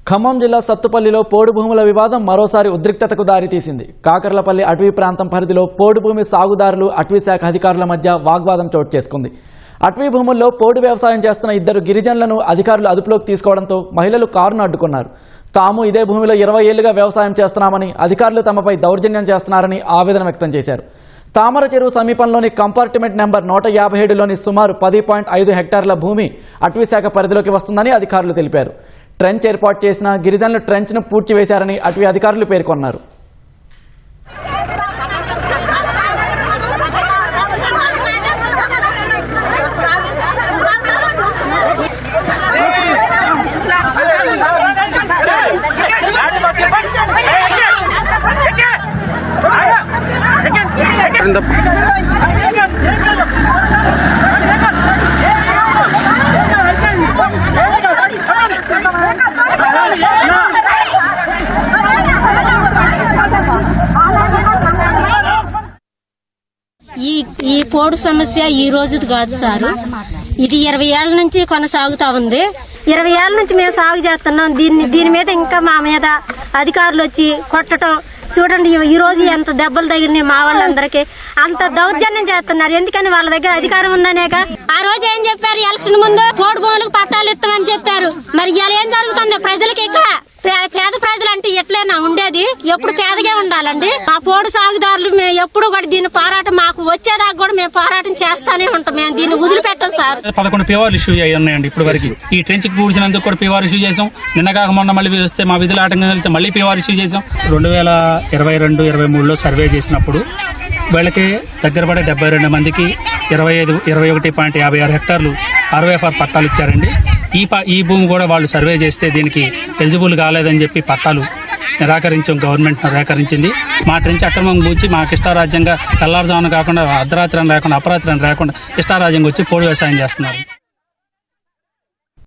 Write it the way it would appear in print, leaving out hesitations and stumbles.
ఖమ్మం జిల్లా సత్తుపల్లిలో పోడు భూముల వివాదం మరోసారి ఉద్రిక్తతకు దారితీసింది. కాకర్లపల్లి అటవీ ప్రాంతం పరిధిలో పోడు భూమి సాగుదారులు అటవీ శాఖ అధికారుల మధ్య వాగ్వాదం చోటు చేసుకుంది. అటవీ భూముల్లో పోడు వ్యవసాయం చేస్తున్న ఇద్దరు గిరిజనులను అధికారులు అదుపులోకి తీసుకోవడంతో మహిళలు కారును అడ్డుకున్నారు. తాము ఇదే భూమిలో 20 ఏళ్లుగా వ్యవసాయం చేస్తున్నామని, అధికారులు తమపై దౌర్జన్యం చేస్తున్నారని ఆవేదన వ్యక్తం చేశారు. తామర చెరువు సమీపంలోని కంపార్ట్మెంట్ నెంబర్ 157లోని సుమారు 10.5 హెక్టార్ల భూమి అటవీ శాఖ పరిధిలోకి వస్తుందని అధికారులు తెలిపారు. ట్రెంచ్ ఏర్పాటు చేసిన గిరిజనులు ట్రెంచ్ను పూడ్చివేశారని అటవీ అధికారులు పేర్కొన్నారు. ఈ పోడు సమస్య ఈ రోజుది కాదు సార్. ఇది 20 ఏళ్ల నుంచి కొనసాగుతా ఉంది. 20 ఏళ్ల నుంచి మేము సాగు చేస్తున్నాం. దీని మీద ఇంకా మా మీద అధికారులు వచ్చి కొట్టడం చూడండి. ఈ రోజు ఎంత దెబ్బలు తగిలినాయి మా వాళ్ళందరికీ. అంత దౌర్జన్యం చేస్తున్నారు. ఎందుకని వాళ్ళ దగ్గర అధికారం ఉందనేక. ఆ రోజు ఏం చెప్పారు, ఎలక్షన్ ముందు పోడు భూములకు పట్టాలు ఇస్తామని చెప్పారు. మరి ఇవాళ ఏం జరుగుతుంది ప్రజలకి? ఇక్కడ పేద ప్రజలు అంటే ఎట్లైనా ఉండేది, ఎప్పుడు పేదగా ఉండాలండి. మా పోడు సాగుదారులు మేము ఎప్పుడు కూడా దీన్ని పోరాటం, మాకు వచ్చేదాకా కూడా మేము పోరాటం చేస్తానే ఉంటాం. మేము దీన్ని వదిలిపెట్టాం సార్. 11 పీవార్ ఇష్యూ ఉన్నాయండి ఇప్పుడు వరకు. ఈ ట్రెంచ్ పూడ్చినందుకు కూడా పీవార్ ఇష్యూ చేసాం. నిన్నగాక మొన్న మళ్ళీ వస్తే మా విధులు ఆటంకం వెళ్తే మళ్ళీ పీవార్ ఇష్యూ చేసాం. 2022-23లో సర్వే చేసినప్పుడు వీళ్ళకి దగ్గర పడే 72 మందికి 21.56 హెక్టార్లు ROFR పట్టాలు ఇచ్చారండి. ఈ భూమి కూడా వాళ్ళు సర్వే చేస్తే దీనికి ఎలిజిబుల్ కాలేదని చెప్పి పట్టాలు గవర్నమెంట్ నిరాకరించింది. మా ట్రెంచ్ అక్రమం పూచి మాకు ఇష్టారాజ్యంగా తెల్లారుజామున కాకుండా అర్ధరాత్రి అని రాకుండా అపరాత్రి అని రాకుండా ఇష్టారాజ్యంగా వచ్చి పోడు వ్యవసాయం చేస్తున్నారు.